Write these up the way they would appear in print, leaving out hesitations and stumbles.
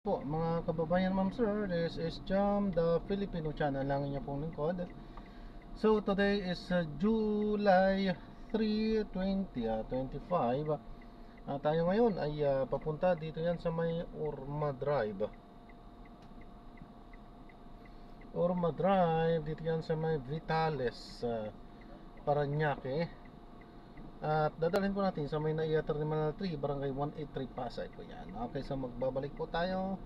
Po mga kababayan, ma'am sir, this is Jam, the Filipino channel lang niya pong lingkod. So today is July 3, 2025. Tayo ngayon ay papunta dito yan sa may Orma Drive. Orma Drive, dito yan sa may Vitales, Parañaque. At dadalhin po natin sa may NAIA Terminal 3, Barangay 183 Pasay po yan. Okay, so magbabalik po tayo.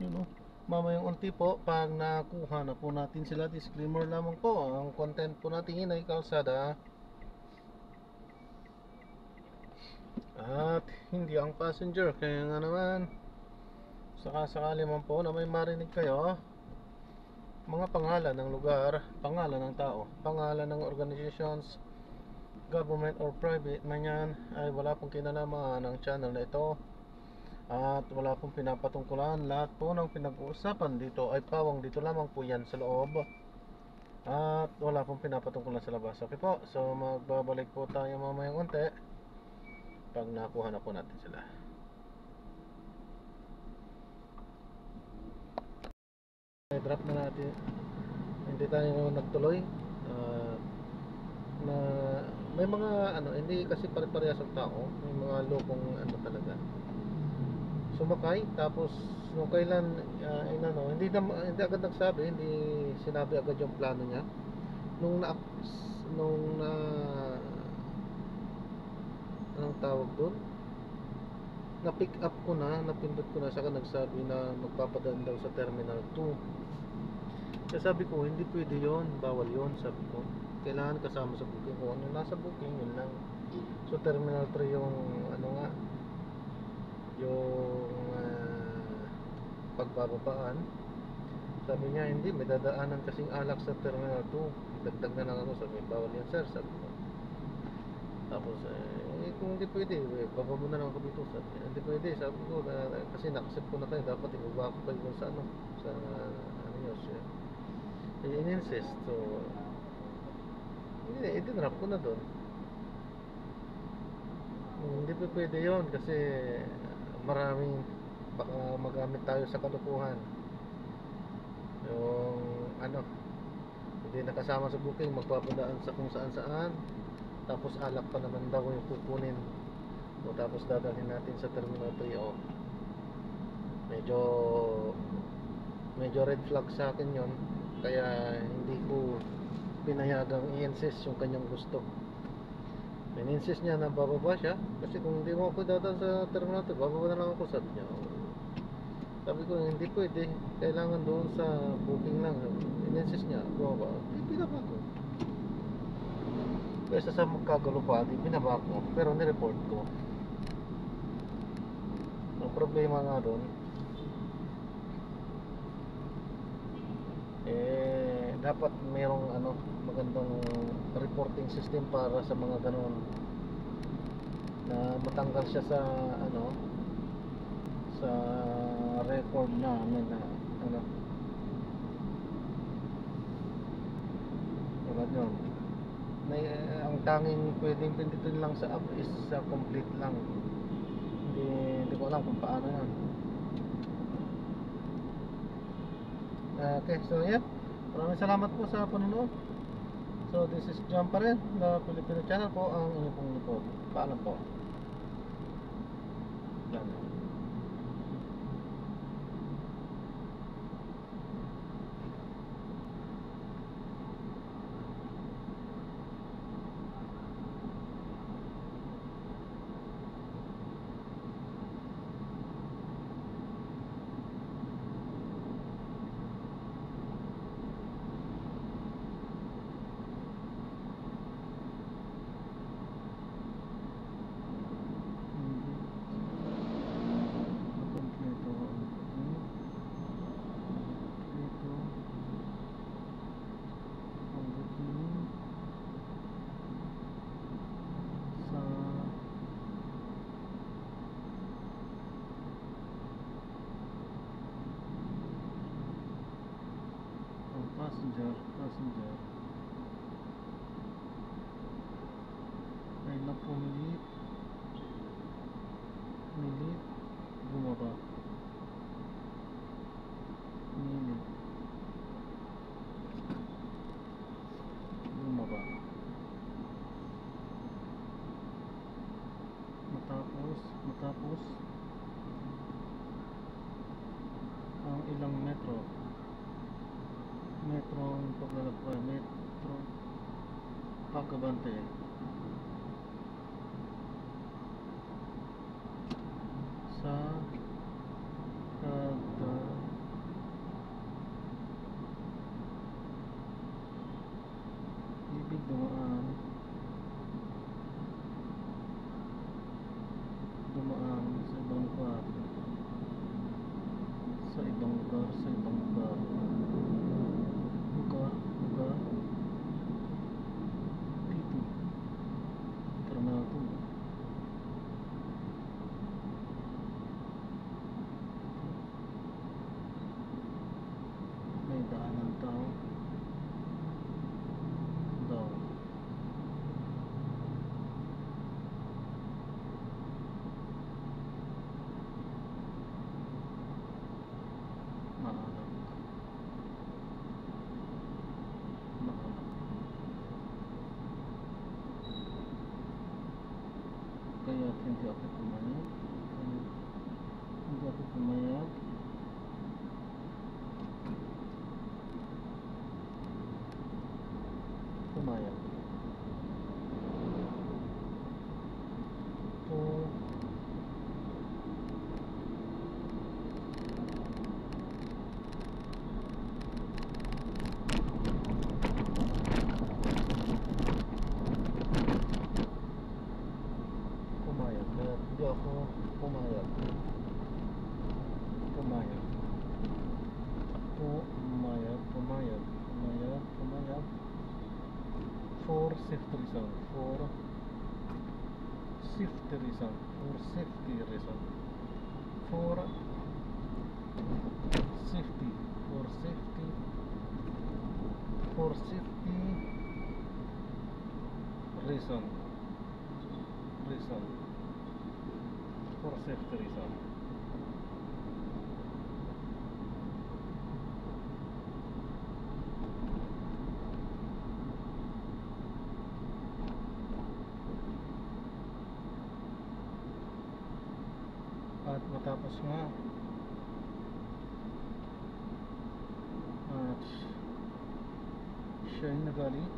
Yun o, mamayang unti po pag nakuha na po natin sila. Disclaimer lamang po, ang content po natin ay kalsada at hindi ang passenger. Kaya nga naman, sakasakali man po na may marinig kayo, mga pangalan ng lugar, pangalan ng tao, pangalan ng organizations, government or private man yan, ay wala pong kinalaman ng channel na ito. At wala pong pinapatungkulan. Lahat po ng pinag-uusapan dito ay pawang dito lamang po yan sa loob. At wala pong pinapatungkulan sa labas. Okay po, so magbabalik po tayo mamayang unti pag nakuha na po natin sila. Drop na natin. Hindi tayo nagtuloy. Na may mga hindi kasi pare-parehas ang tao. May mga lokong talaga sumakay, tapos nung kailan hindi agad nagsabi, hindi sinabi agad yung plano niya. Nung anong tawag doon, na pick up ko na, napindot ko na, saka nagsabi na magpapadaan daw sa Terminal 2. Kaya sabi ko, hindi pwede yon, bawal yon, sabi ko. Kailangan kasama sa booking. Kung ano nasa booking, yun lang. So Terminal 3 yung yung pagbababaan. Sabi niya, hindi, may dadaanan kasing alak sa Terminal 2. Dagdag na lang ako, sabi, bawal yan sir, sabi ko. Tapos kung hindi pwede, baba mo na lang ako dito, sabi niya. Hindi pwede, sabi ko, kasi nakasip ko na kayo, dapat ibaba ko kayo sa sa nyo siya. In-insist, so i-drop ko na doon. Hindi pa pwede yon kasi maraming baka magamit tayo sa kalukuhan. Yung hindi nakasama sa booking, magpapadaan sa kung saan saan, tapos alak pa naman daw yung kukunin, o tapos dadalhin natin sa Terminal 3. Medyo red flag sa akin yon, kaya hindi ko pinayagang i-insist yung kanyang gusto. In-insist niya na bababa siya, kasi kung hindi mo ako dadaan sa Terminal 3, bababa na lang ako, sabi niya. Sabi ko, hindi pwede, kailangan doon sa booking lang. In-insist niya, bababa, pinaba ko. Kaysa sa magkagulo pa, pinaba ko, pero nireport ko. Ang problema nga doon, dapat mayroong magandang reporting system para sa mga ganun, na matanggal siya sa sa record namin na tulad yun. Ang tanging pwedeng pindutin lang sa app is complete lang. Hindi ko alam kung paano yan. Okay, so yeah, maraming salamat po sa panonood. So this is Jam pa rin, the Filipino channel po, ang inyong pong lingkod. Paalam po. Yan. Passenger ay napumilit bumaba, umilip, bumaba, matapos ang ilang metro ang paglalakbay, metro pagkabante sa kada ibig dumaan sa ibang lugar, lugar dito, internado, may daanan tao daw, maanak kaya hindi ako pumayag, pumayag kaya hindi ako pumayag for safety reason, for safety reason, for safety reason, for safety, for safety, for safety reason, for safety reason. At matapos nga at siya ay nagalit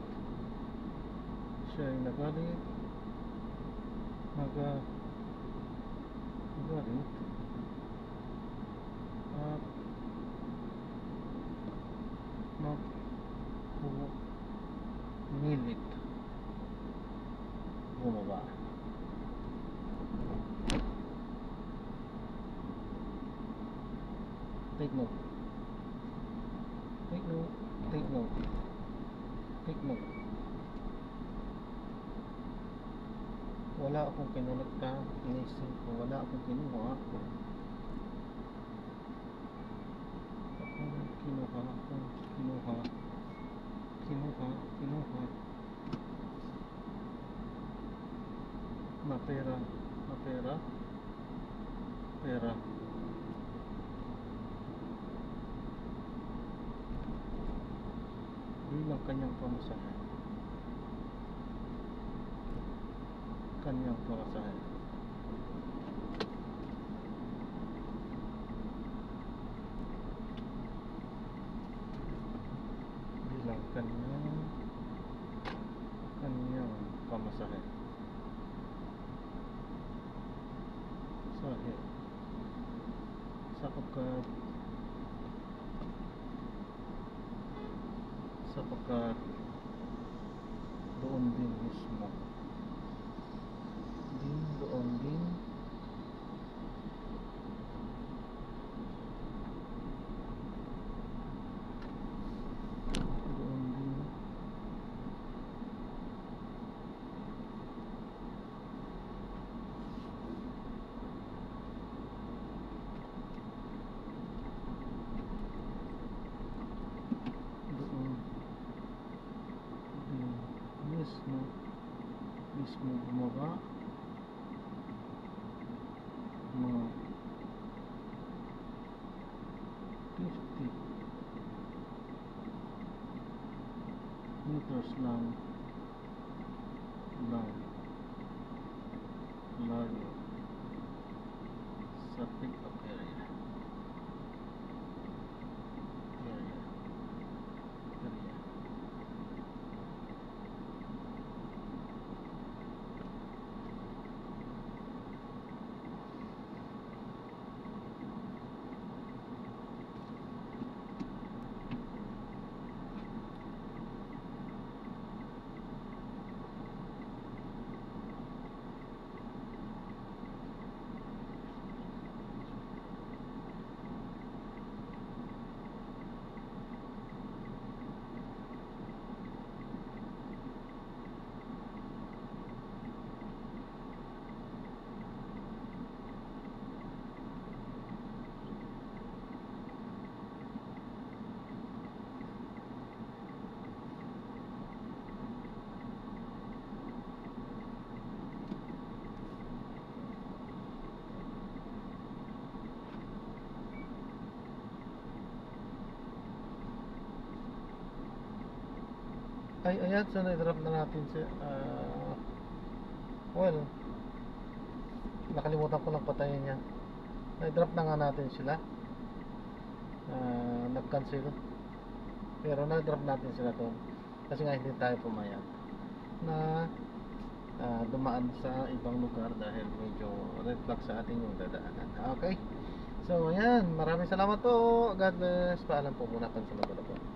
nagalit at magpumilit bumaba. Take note. Wala akong kinulekta, inisip ko, wala akong kinuha. Na pera. Bilang kanyang pamasahe. Bilang kanyang pamasahe. Sapagkat doon din mismo doon din mismo bumaba meters lang layo sa pick-up area. Ay, ayan, so na-drop na natin si well, nakalimutan ko lang patayin yan. Na-drop na nga natin sila. Nag-cancel. Pero na-drop natin sila doon. Kasi nga hindi tayo pumayag na dumaan sa ibang lugar dahil medyo red flag sa ating yung dadaanan. Okay? So, ayan. Maraming salamat po. God bless. Paalam po muna. Pansamantala po.